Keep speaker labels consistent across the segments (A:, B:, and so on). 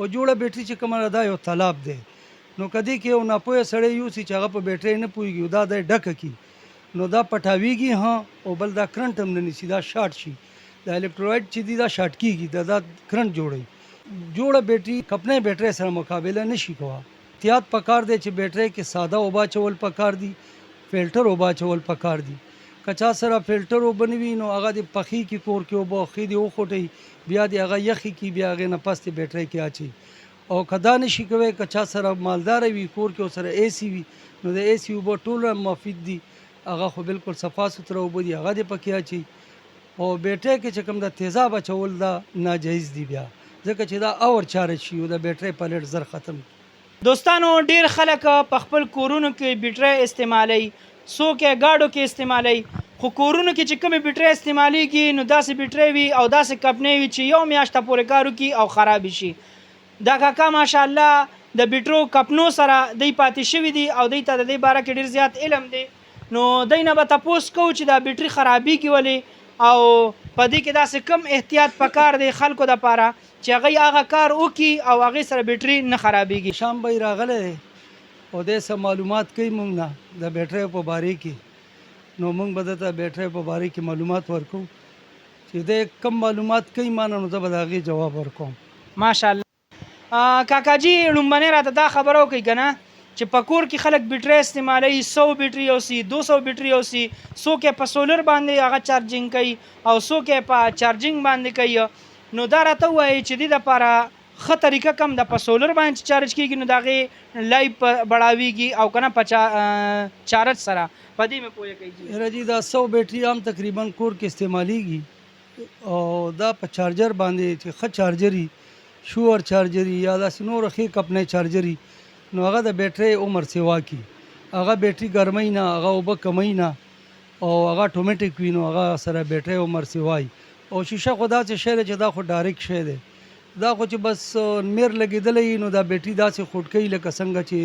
A: او جوړه بیټري چې کومه ده دا یو تالاب دی. نو کدی کې یو ناپوهه سړی یوسي چې هغه په بیټرۍ نه پوهېږي دا دی ډکه کړي نو دا پټاویږي او بل دا کرنټ هم نه نیسي دا شارټ شي. دا الکترولاइټ چې دی دا شارټ کېږي دا کرنټ جوړوي. جوړه بیټري کپنۍ بیټرۍ سره مقابله نشي کوه. احتیاط پکار دی چې بیټرۍ کې ساده اوبه اچول پکار دي، فلټر اوبه اچول پکار دي. که چا سره فلټر اوبه نه وي نو هغه د پخي کې کور کې اوبه ښې دي وخوټوي بیا د هغه یخې کې بیا هغې نه پس د بیټرۍ کې اچوي. او که دا نشي کوی که چا سره مالداره وي کور کې ورسره اے سی وي نو د اے سی اوبه ټول مفید دي، هغه خو بالکل صفا سوتره اوبه دي هغه دې پکې اچوي. او بیټرۍ کې چې کوم د تیزاب اچول دا ناجایز دي بیا ځکه چې دا اور چارج شي او د بیټرۍ پلیټ زر ختم.
B: دوستانو ډیر خلک په خپل کورونو کې بیټرۍ استعمالوي، څوک یې ګاډو کې استعمالوي، خو کورونو کې چې کومې بیټرۍ استعمالیږي نو داسې بیټرۍ وي او داسې کپنۍ وي چې یو میاشته پورې کار وکړي او خراب شي. دا کاکا ماشاءالله د بیټرو کپنو سره دی پاتې شوي دي او دی ته د دې باره کې ډېر زیات علم دی. نو دی نه به تپوس کوو چې دا بیټري خرابېږي ولې او په دې کې داسې کم احتیاط پکار دی خلکو دپاره چې هغوی هغه کار وکړي او هغې سره بیټري نه خرابېږي.
A: شام به یې راغلی دی او دی څه معلومات کوي موږ نه د بیټریو په باره کې نو موږ به درته بیټرۍ په باره کې معلومات ورکوو چې دی کم معلومات کوي ما نه نو زه به د هغې جواب ورکوم.
B: ماشاءالله کاکاجي لومبنۍ راته دا خبره وکړئ که نه چې په کور کې خلک بیټرۍ استعمالوي 100 بیټرۍ یوسي 200 بیټرۍ یوسي، څوک یې په سولر باندې هغه چارجینګ کوي او څوک یې په چارجینګ باندې کوي. نو دا راته ووایي چې دې دپاره ښه طریقه کم ده په سولر باندې چې چارج کېږي نو د هغې لایف بړاویږي او که نه په چارج سره په دې مې پوهه کوي.
A: یاره جي دا 100 بیټرۍ هم تقریبا کور کې استعمالیږي او دا په چارجر باندې چې ښه چارجر وي شور چارجر یا داسې نور ښې کپنۍ چارجر وي نو هغه د بیټرۍ عمر سیوا کي. هغه بیټرۍ ګرمۍ نه هغه اوبه کمۍ نه او هغه اتومیټیک وي نو هغه سره بیټرۍ عمر سیوا وي. او شیشه خو داسې شی دی چې دا خو ډایرکټ شی دی، دا خو چې بس میر لګېدلی نو دا بیټرۍ داسې خوټ کوي لکه څنګه چې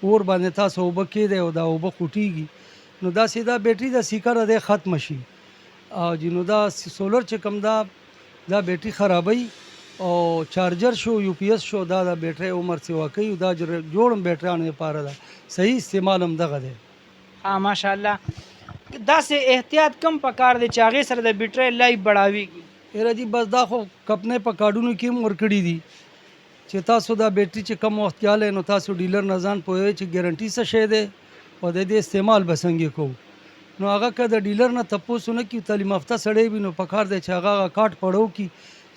A: اور باندې تاسو اوبه کېدی او دا اوبه خوټېږي نو داسې دا بیټرۍ د سیکره دی ختمه شي. او جي نو دا سولر چې کوم دا بیټرۍ خرابوي او چارجر شو یو پی ایس شو دا د بیټرۍ عمر سیوا کوي دا جوړم بیټریانو لپاره ده صحیح استعمال هم دغه دی.
B: ماشاءالله داسې احتیاط کم پکار دی چې هغې سره د بیټرۍ لایف بړاویږي.
A: یاره جي بس دا خو کپنۍ په کارډونو کې هم ورکړي دي چې تاسو دا بیټرۍ چې کم وخت کیالی نو تاسو ډیلر نه ځان پوهوئ چې ګارنټي څه شی دی او د دې استعمال به څنګه کوو. نو هغه که د ډیلر نه تپوس ونه کړي تعلیم یافته سړی وي نو پکار دی چې هغه کارت پړو کړي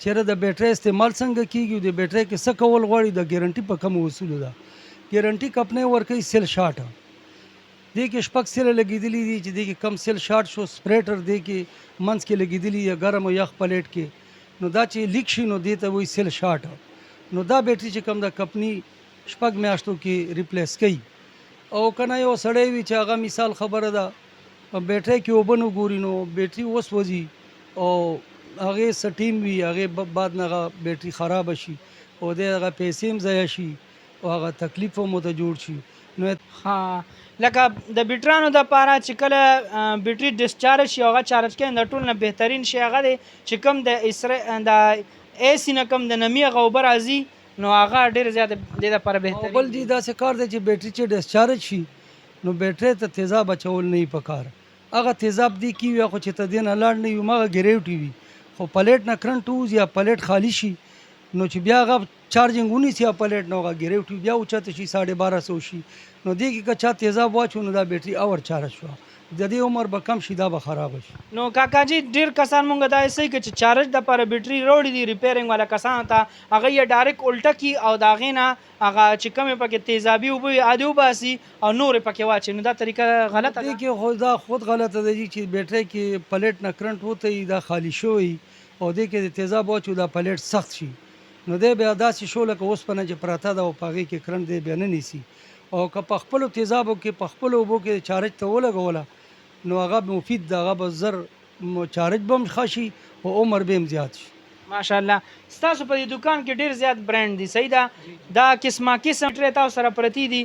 A: چیرې د بیټرۍ استعمال څنګه کېږي د بیټرۍ کې څه کول غواړي د ګارنټي په کومو اصولو ده. ګارنټي کپنۍ ورکوي سیل شاټ دې کې شپږ سیله لګېدلي دي چې دې کې کم سیل شاټ شو سپریټر دې کې منځ کې لګېدلي یا ګرم او یخ پلیټ کې نو دا چې لیک شي نو دې ته وایي سیل شاټ. نو دا بیټرۍ چې کوم د کمپنۍ شپږ میاشتو کې ریپلیس کوي. او که نه یو سړی وي چې هغه مثال خبره ده بیټرۍ کې اوبه نه ګوري نو بیټرۍ وسوځي او هغې سټیم وي هغې بعد نه هغه بیټرۍ خرابه شي او د هغه پیسې هم ضایع شي او هغه تکلیف هم ورته جوړ شي. نو
B: لکه د بیټرانو دپاره چې کله بیټرۍ ډسچارج شي هغه چارج کوي د ټول نه بهترین شی هغه دی چې کوم د اے سی نه کوم د نمي هغه اوبه راځي نو هغه ډېر زیات دې دپاره بهترین.
A: بل جي داسې کار دی چې بیټرۍ چې ډسچارج شي نو بیټرۍ ته تیزاب اچول نه وي پکار. هغه تیزاب دی کې وي خو چې ته دې نه لاړ نه وي هماغه ګریوټي وي خو پلیټ نه کرنټ ووځي یا پلیټ خالی شي نو چې بیا هغه چارجینګ ونیسي یا پلیټ نه هغه ګریوټي بیا اوچته شي 1250 شي نو دې کې که چا تیزاب واچو نو دا بیټرۍ اور چارج شوه د دې عمر به کم شي دا به خرابه شي.
B: نو کاکاجي ډېر کسان مونږ دا صحیح کړي چې چارج دپاره بیټرۍ راوړي دي ریپیرنګ والا کسانو ته هغه یې ډایرکټ الټه کړي او د هغې نه هغه چې کمې پکې تیزابي اوبه وي عادي وباسي او نورې پکې واچوي نو دا طریقه غلطه ده.
A: دې کې خو دا خود غلطه ده چې بیټرۍ کې پلیټ نه کرنټ وتهیي دا خالي شوی او دې کې د تیزاب واچو دا پلیټ سخت شي نو دی بیا داسې شو لکه اوسپنه چې پراته ده او په هغې کې کرنټ دی بیا نه نیسي. او که په خپلو تیزابو کې په خپلو اوبو کې چارج ته ولګوله نو هغه مفید ده هغه به زر چارج به هم ښه شي او عمر به هم زیات شي.
B: ماشاءالله ستاسو په دې دکان کې ډېر زیات برانډ دي صحیح ده دا قسمه بیټرۍ تاسو سره پرتې دي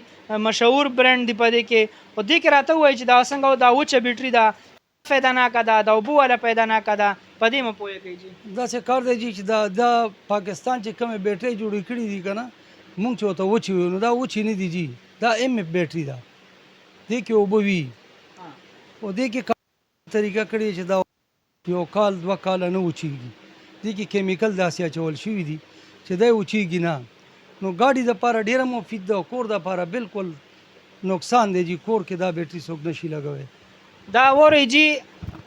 B: مشهور برانډ دي په دې کې او دې کې راته ووایي چې دا څنګه دا وچه بیټرۍ ده فایدهناکه ده د اوبو والا فایدهناکه ده په دې مو پوهه کوي جی
A: داسې کار دی جی چې دا پاکستان چې کومې بیټرۍ جوړې کړي دي که نه مونږ چې ورته وچې وایو نو دا وچې نه دي جی دا ایم اف بیټرۍ ده دې کې اوبه وي او دې کې طریقه کړې چې دا یو کال 2 کاله نه وچېږي دې کې کیمیکل داسې اچول شوي دي چې دی وچېږي نه نو ګاډي دپاره ډېره مفید ده او کور دپاره بالکل نقصان دی جی کور کې دا بیټرۍ څوک نشي لګوی
B: دا وری جی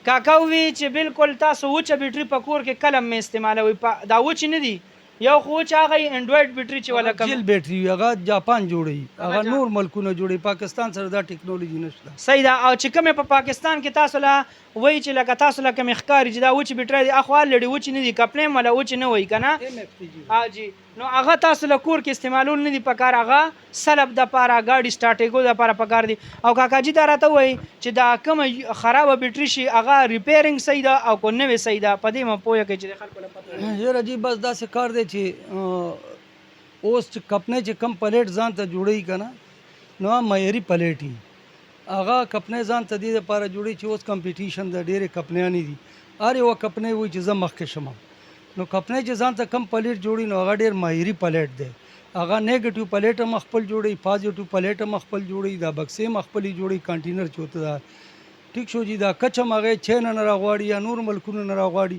B: کاکا وی چې بالکل تاسو وچه بیټرۍ په کور کې کلم مې استعمالوي دا وچې نه دي یو خو وچه هغه انډرایډ بیټرۍ چې ولا
A: جیل بیټرۍ وي هغه جاپان جوړوي هغه نور ملکونه جوړوي پاکستان سره دا ټیکنالوژي نشته
B: صحیح ده او چې کومې په پاکستان کې تاسو له وایي چې لکه تاسو له کومې ښکاري چې دا وچې بیټرۍ دي اخوا الریډي وچې نه دي کپلې هم ولا وچې نه وایي که نه جی نو هغه تاسو له کور کې استعمالول نه دي پکار هغه سلب دپاره ګاډي سټارټېږو دپاره پکار دي او کاکاجي دا راته وایي چې دا کومه خرابه بیټرۍ شي هغه ریپیرینګ صحیح ده او که نوې صحیح ده په دې مو پوهه کوي چې د خلکو له پته
A: یاره جی بس داسې کار دی چې اوس چې کپنۍ چې کم پلیټ ځان ته جوړوي که نه نو هغه معیاري پلیټ وي هغه کپنۍ ځان ته دې دپاره جوړوي چې اوس کمپټیشن د ډېرې کپنیانې دي هر یوه کپنۍ وایي چې زه مخکې شم نو کپنۍ چې ځان ته کم پلیټ جوړي نو هغه ډېر ماهري پلیټ دی هغه نیګیټیو پلیټ هم خپل جوړوي پازیټیو پلیټ هم خپل جوړوي دا بکسې هم خپلې جوړوي کانټینر چې ورته دا ټیک شو جي دا کچ هم هغه چین نه راغواړي یا نور ملکونو نه راغواړي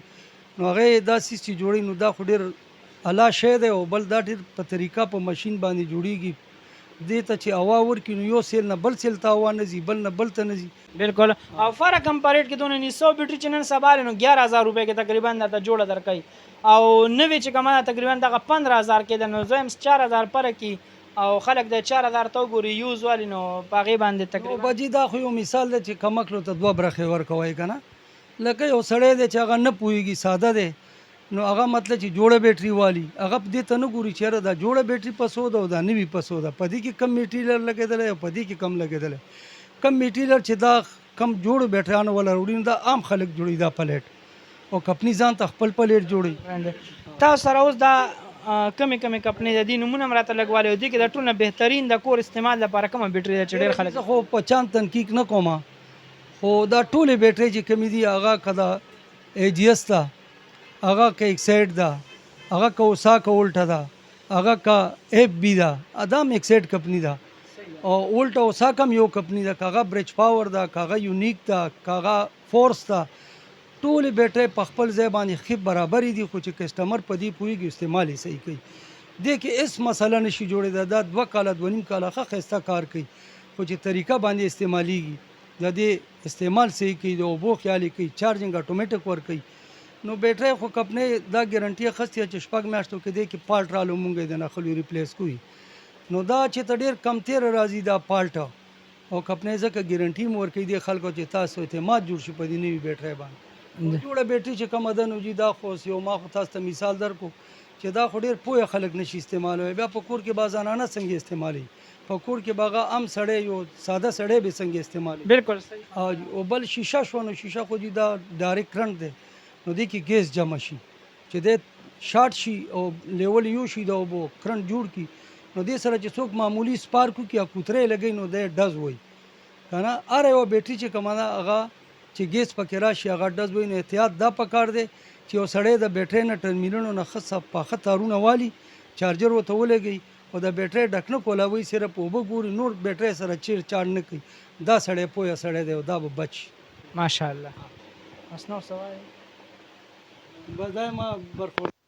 A: نو هغه دا سیس چې جوړوي نو دا خو ډېر اعلی شی دی او بل دا ډېر په طریقه په ماشین باندې جوړیږي دې ته چې هوا ورکړي نو یو سیل نه بل سیل ته هوا نه ځي بل نه بل ته نه ځي
B: بالکل او فرق کمپاریټ کې دونه 900 بیټرۍ چې نن سبا نو 11000 روپے کې تقریبا دا جوړه درکې او نوې چې کومه تقریبا دغه 15000 کې د نو زم 4000 پر کې او خلک د 4000 تو ګوري یوز والی نو پاغي باندې تقریبا
A: بجی دا خو یو مثال دی چې کمکلو ته دوه برخې ورکوي که نه لکه یو سړی دی چې هغه نه پوهېږي ساده دی نو هغه مطلب چې جوړه بیټرۍ والی هغه دې ته نه ګوري چې یاره دا جوړه بیټرۍ په څو ده او دا نوي په څو ده په دې کې کم میټیریل لګېدلی او په دې کې کم لګېدلی کم میټیریل چې دا کم جوړو بیټریانو والا وړي نو دا عام خلک جوړي دا پلیټ او کمپنۍ ځان ته خپل پلیټ جوړي
B: تاسو سره اوس دا کمی کمپنۍ د دې نمونه هم راته لګوالی او دې کې د ټول نه بهترین د کور استعمال لپاره کومه بیټرۍ ده چې ډېر خلک
A: زه خو په چاند تنقیق نه کوم خو دا ټولې بیټرۍ چې کمې دي هغه که دا ایجیس ده هغه که ایکسایډ ده هغه که اوساکه اولټه ده هغه که ایف بي ده دا هم ایکسایډ کمپنۍ ده او اولټه اوساکه هم یو کمپنۍ ده که هغه برج پاور ده که هغه یونیک ده که هغه فورس ده ټولې بیټرۍ په خپل ځای باندې ښې برابرې دي خو چې کسټمر په دې پوهېږي استعمال یې صحیح کوي دې کې هېڅ مسله نشي جوړېده دا 2 کاله 2.5 کاله ښه ښایسته کار کوي خو چې طریقه باندې استعمالیږي د دې استعمال صحیح کوي د اوبو خیال کوي چارجنګ اټومیټک ورکوي نو بیټرۍ خو کمپنۍ دا ګارنټي اخیستې چې 6 میاشتو کې دی کې پالټ رالو مونږ یې د نښلو ریپلیس کوي نو دا چې ته ډېر کم تېره راځي دا پالټ او کمپنۍ ځکه ګارنټي هم ورکوي دې خلکو چې تاسو اعتماد جوړ شي په دې نوي بیټرۍ باندې جوړه بیټرۍ چې کومه ده نو جي دا خو یو ما خو تاسو ته مثال درکو چې دا خو ډېر پوهه خلک نشي استعمالوي بیا په کور کې به زنانه څنګه استعمالوي په کور کې به هغه عام سړی یو ساده سړی به څنګه استعمالوي
B: بالکل صحیح
A: او بل شیشه شو نو شیشه خو جي دا ډایرکټ کرنټ دی نو دې کې ګیس جمع شي چې دې شارټ شي او لیول یو شي د اوبو کرنټ جوړ کړي نو دې سره چې څوک معمولی سپارک وکړي یا کوترې لګوي نو دی ډز وایي که نه هره یوه بیټرۍ چې کومه ده هغه چې ګیس پکې راشي هغه ډز وایي نو احتیاط دا پکار دی چې یو سړی د بیټرۍ نه ټرمینلونو نه ښه پاخه تارونه والي چارجر ورته ولګوي او د بیټرۍ ډک نه کولاوي صرف اوبه ګوري نور بیټرۍ سره چیر چاړ نه کوي دا سړی پوهه سړی دی او دا به بچ
B: ماشاءالله اسنو سوای
A: بس دا ما برخورد